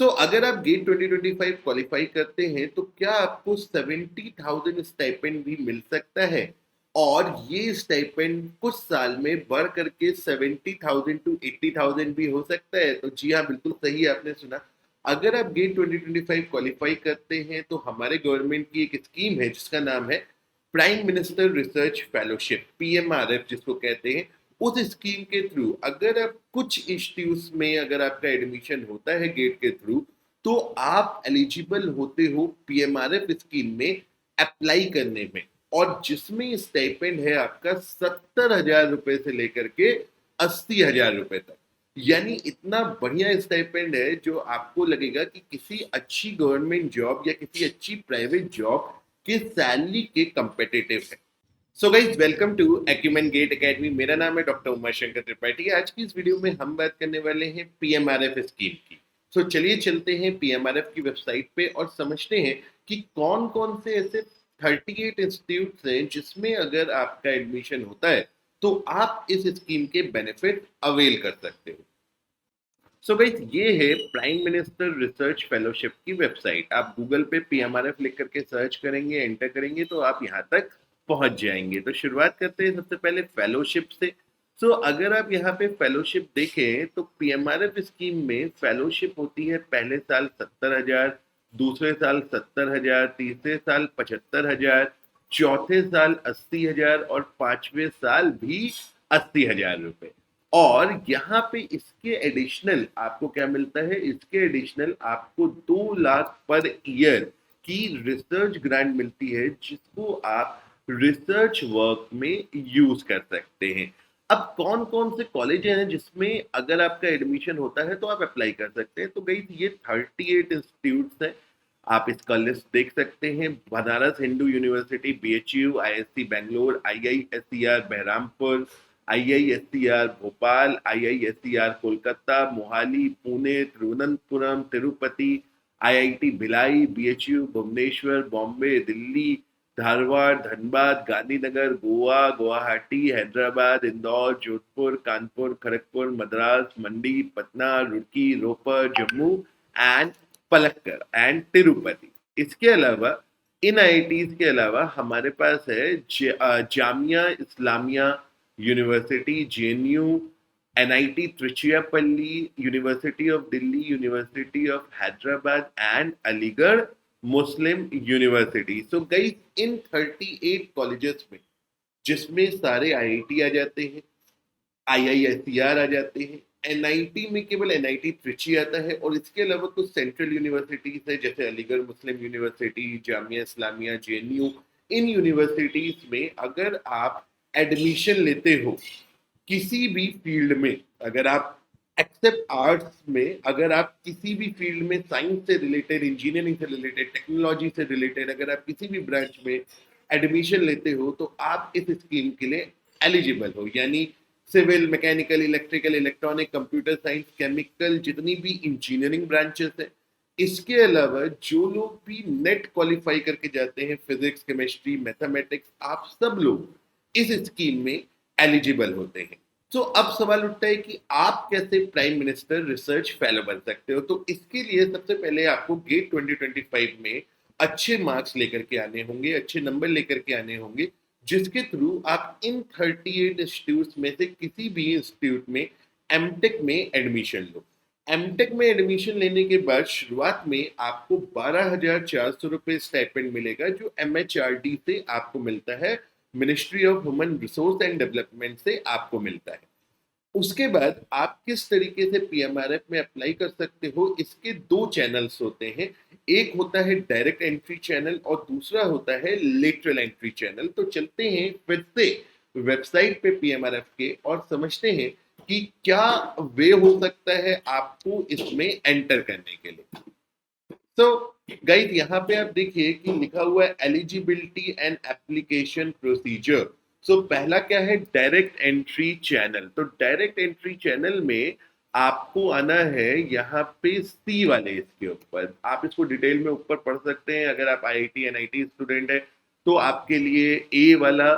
अगर आप gate 2025 qualify करते हैं तो क्या आपको 70,000 स्टाइपेंड भी मिल सकता है? और ये स्टाइपेंड कुछ साल में बढ़ करके 70,000 टू 80,000 भी हो सकता है। तो जी हाँ, बिल्कुल सही आपने सुना। अगर आप गेट 2025 क्वालिफाई करते हैं तो हमारे गवर्नमेंट की एक स्कीम है जिसका नाम है prime minister research fellowship, PMRF जिसको कहते हैं। उस स्कीम के थ्रू अगर आप कुछ इंस्टीट्यूट्स में अगर आपका एडमिशन होता है गेट के थ्रू, तो आप एलिजिबल होते हो पीएमआरएफ स्कीम में अप्लाई करने में। और जिसमें स्टाइपेंड है आपका 70,000 रुपए से लेकर के 80,000 रुपए तक। यानी इतना बढ़िया स्टाइपेंड है जो आपको लगेगा कि किसी अच्छी गवर्नमेंट जॉब या किसी अच्छी प्राइवेट जॉब के सैलरी के कंपेटिटिव है। So guys, welcome to Acumen GATE academy. मेरा नाम है डॉक्टर उमा शंकर त्रिपाठी। आज की इस वीडियो में हम बात करने वाले हैं पीएमआरएफ स्कीम की। चलिए चलते हैं पीएमआरएफ की वेबसाइट पे और समझते हैं कि कौन कौन से ऐसे 38 इंस्टीट्यूट हैं जिसमें अगर आपका एडमिशन होता है तो आप इस स्कीम के बेनिफिट अवेल कर सकते हो। गाइस, ये है प्राइम मिनिस्टर रिसर्च फेलोशिप की वेबसाइट। आप गूगल पे पीएमआरएफ लिख करके सर्च करेंगे, एंटर करेंगे तो आप यहाँ तक पहुंच जाएंगे। तो शुरुआत करते हैं सबसे पहले फेलोशिप से। अगर आप यहाँ पे फेलोशिप देखें तो पीएमआरएफ स्कीम में फेलोशिप होती है पहले साल 70,000, दूसरे साल 70,000, तीसरे साल 75,000, चौथे साल 80,000 और पांचवें साल भी 80,000 रुपए। और यहाँ पे इसके एडिशनल आपको क्या मिलता है? इसके एडिशनल आपको 2 लाख पर ईयर की रिसर्च ग्रांट मिलती है जिसको आप रिसर्च वर्क में यूज कर सकते हैं। अब कौन कौन से कॉलेज हैं जिसमें अगर आपका एडमिशन होता है तो आप अप्लाई कर सकते हैं? तो गई ये 38 इंस्टीट्यूट्स हैं। आप इसका लिस्ट देख सकते हैं। Banaras Hindu university, BHU, ISC Bangalore, IISCR Berhampur, IISCR Bhopal, IISCR Kolkata, Mohali, Pune, Thiruvananthapuram, Tirupati, IIT Bhilai, BHU Bhubaneswar, Bombay, Delhi, Dharwad, Dhanbad, Gandhinagar, Goa, Guwahati, Hyderabad, Indore, Jodhpur, Kanpur, Kharagpur, Madras, Mandi, Patna, Roorkee, Ropar, Jammu and Palakkad and Tirupati. इसके अलावा इन आईआईटीज के अलावा हमारे पास है Jamia Islamia university, JNU, NIT Tiruchirappalli, university of Delhi, university of Hyderabad and Aligarh Muslim university. Guys, in 38 colleges में जिसमें सारे आईआईटी आ जाते हैं, आईआईएससीआर आ जाते हैं, एनआईटी में केवल एनआईटी त्रिची आता है और इसके अलावा कुछ सेंट्रल यूनिवर्सिटीज है जैसे अलीगढ़ मुस्लिम यूनिवर्सिटी, जामिया इस्लामिया, जेएनयू। इन यूनिवर्सिटीज में अगर आप एडमिशन लेते हो किसी भी फील्ड में, अगर आप एक्सेप्ट आर्ट्स में, अगर आप किसी भी फील्ड में साइंस से रिलेटेड, इंजीनियरिंग से रिलेटेड, टेक्नोलॉजी से रिलेटेड अगर आप किसी भी ब्रांच में एडमिशन लेते हो तो आप इस स्कीम के लिए एलिजिबल हो। यानी civil, mechanical, electrical, electronic, computer science, chemical, जितनी भी इंजीनियरिंग ब्रांचेस है। इसके अलावा जो लोग भी नेट क्वालिफाई करके जाते हैं, फिजिक्स, केमिस्ट्री, मैथमेटिक्स, आप सब लोग इस स्कीम में एलिजिबल होते हैं। अब सवाल उठता है कि आप कैसे प्राइम मिनिस्टर रिसर्च फेलो बन सकते हो? तो इसके लिए सबसे पहले आपको गेट 2025 में अच्छे मार्क्स लेकर के आने होंगे, अच्छे नंबर लेकर के आने होंगे, जिसके थ्रू आप इन 38 इंस्टीट्यूट में से किसी भी इंस्टीट्यूट में एमटेक में एडमिशन लो। एमटेक में एडमिशन लेने के बाद शुरुआत में आपको 12,400 रुपए स्टाइपेंड मिलेगा जो एमएचआरडी से आपको मिलता है, ministry of human resource and development से आपको मिलता है। उसके बाद आप किस तरीके से पीएमआरएफ में अप्लाई कर सकते हो, इसके 2 चैनल्स होते हैं। एक होता है डायरेक्ट एंट्री चैनल और दूसरा होता है लेटरल एंट्री चैनल। तो चलते हैं फिर से वेबसाइट पे पीएमआरएफ के और समझते हैं कि क्या वे हो सकता है आपको इसमें एंटर करने के लिए। गाइस, यहाँ पे आप देखिए कि लिखा हुआ है एलिजिबिलिटी एंड एप्लीकेशन प्रोसीजर। पहला क्या है? Direct entry channel. तो डायरेक्ट एंट्री चैनल में आपको आना है यहाँ पे सी वाले इसके ऊपर। आप इसको डिटेल में ऊपर पढ़ सकते हैं। अगर आप आईआईटी एनआईटी स्टूडेंट है तो आपके लिए ए वाला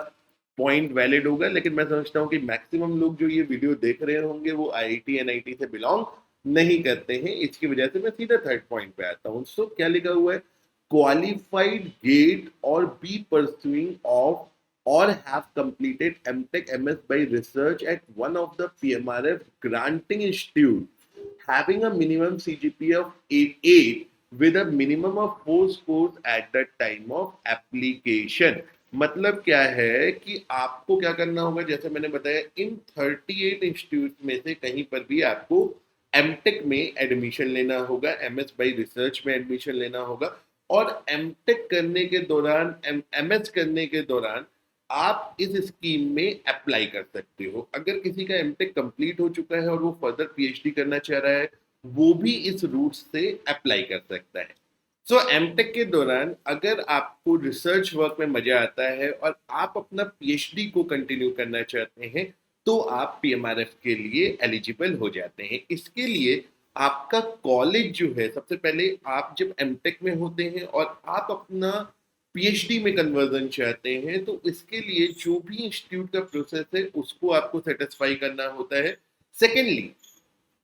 पॉइंट वैलिड होगा, लेकिन मैं समझता हूँ कि मैक्सिमम लोग जो ये वीडियो देख रहे होंगे वो आईआईटी एनआईटी से बिलोंग नहीं करते हैं। इसकी वजह से मैं सीधा थर्ड पॉइंट पे आता हूँ। सो क्या लिखा हुआ है? क्वालिफाइड गेट और be pursuing of or have completed MTech MS by research at one of the PMRF granting institute having a minimum CGPA of 8 with a minimum of 4 scores at the time of application। मतलब क्या है कि आपको क्या करना होगा, जैसे मैंने बताया, इन 38 इंस्टीट्यूट में से कहीं पर भी आपको एमटेक में एडमिशन लेना होगा, एमएस बाई रिसर्च में एडमिशन लेना होगा। और एमटेक करने के दौरान, एमएस करने के दौरान आप इस स्कीम में अप्लाई कर सकते हो। अगर किसी का एमटेक कंप्लीट हो चुका है और वो फर्दर पीएचडी करना चाह रहा है, वो भी इस रूट से अप्लाई कर सकता है। सो एमटेक के दौरान अगर आपको रिसर्च वर्क में मजा आता है और आप अपना पीएचडी को कंटिन्यू करना चाहते हैं, तो आप पीएमआरएफ के लिए एलिजिबल हो जाते हैं। इसके लिए आपका कॉलेज जो है, सबसे पहले आप जब एमटेक में होते हैं और आप अपना पीएचडी में कन्वर्जन चाहते हैं, तो इसके लिए जो भी इंस्टीट्यूट का प्रोसेस है उसको आपको सेटिस्फाई करना होता है। सेकेंडली,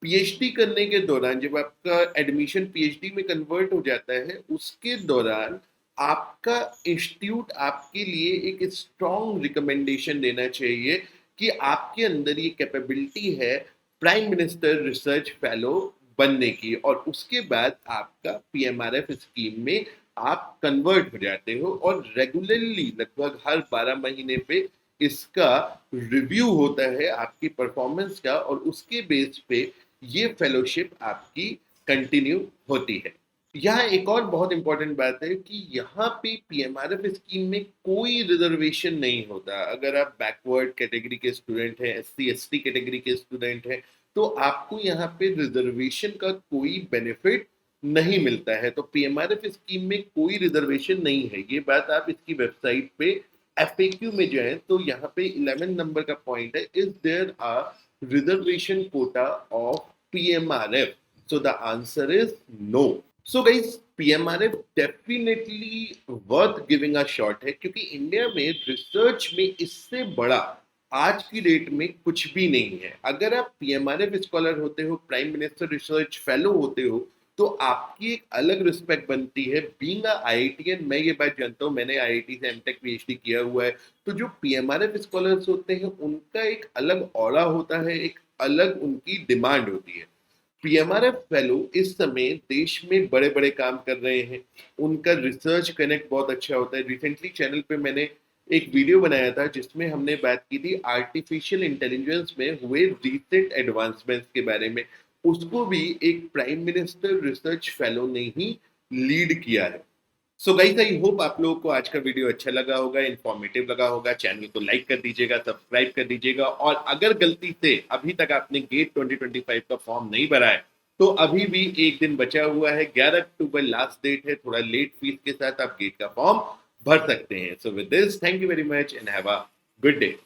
पीएचडी करने के दौरान जब आपका एडमिशन पीएचडी में कन्वर्ट हो जाता है, उसके दौरान आपका इंस्टीट्यूट आपके लिए एक स्ट्रॉन्ग रिकमेंडेशन देना चाहिए कि आपके अंदर ये कैपेबिलिटी है प्राइम मिनिस्टर रिसर्च फेलो बनने की, और उसके बाद आपका पीएमआरएफ स्कीम में आप कन्वर्ट हो जाते हो और रेगुलरली लगभग हर 12 महीने पे इसका रिव्यू होता है आपकी परफॉर्मेंस का, और उसके बेस पे ये फेलोशिप आपकी कंटिन्यू होती है। यहाँ एक और बहुत इंपॉर्टेंट बात है कि यहाँ पे पीएमआरएफ स्कीम में कोई रिजर्वेशन नहीं होता। अगर आप बैकवर्ड कैटेगरी के स्टूडेंट हैं, एससी एसटी कैटेगरी के स्टूडेंट हैं, तो आपको यहाँ पे रिजर्वेशन का कोई बेनिफिट नहीं मिलता है। तो पीएमआरएफ स्कीम में कोई रिजर्वेशन नहीं है। ये बात आप इसकी वेबसाइट पे एफएक्यू में जाएं तो यहाँ पे 11 नंबर का पॉइंट है, is there a reservation quota of PMRF? So the answer is no. So guys, PMRF definitely worth giving a shot है, क्योंकि इंडिया में रिसर्च में इससे बड़ा आज की डेट में कुछ भी नहीं है। अगर आप पीएमआरएफ स्कॉलर होते हो, प्राइम मिनिस्टर रिसर्च फेलो होते हो, तो आपकी एक अलग रिस्पेक्ट बनती है। बीइंग अ आईआईटीएन, मैं ये बात जानता हूँ, मैंने आईआईटी से एमटेक पीएचडी किया हुआ है, तो जो पीएमआरएफ स्कॉलर्स होते हैं उनका एक अलग ऑरा होता है, एक अलग उनकी डिमांड होती है। पीएमआरएफ फेलो इस समय देश में बड़े बड़े काम कर रहे हैं, उनका रिसर्च कनेक्ट बहुत अच्छा होता है। रिसेंटली चैनल पे मैंने एक वीडियो बनाया था जिसमें हमने बात की थी आर्टिफिशियल इंटेलिजेंस में हुए रिसेंट एडवांसमेंट्स के बारे में। उसको भी एक प्राइम मिनिस्टर रिसर्च फेलो ने ही लीड किया है। सो गाइस, आई होप आप लोगों को आज का वीडियो अच्छा लगा होगा, इन्फॉर्मेटिव लगा होगा। चैनल को लाइक कर दीजिएगा, सब्सक्राइब कर दीजिएगा, और अगर गलती से अभी तक आपने गेट 2025 का फॉर्म नहीं भरा है, तो अभी भी एक दिन बचा हुआ है। 11 अक्टूबर लास्ट डेट है। थोड़ा लेट फीस के साथ आप गेट का फॉर्म भर सकते हैं। So with this, thank you very much and have a good day.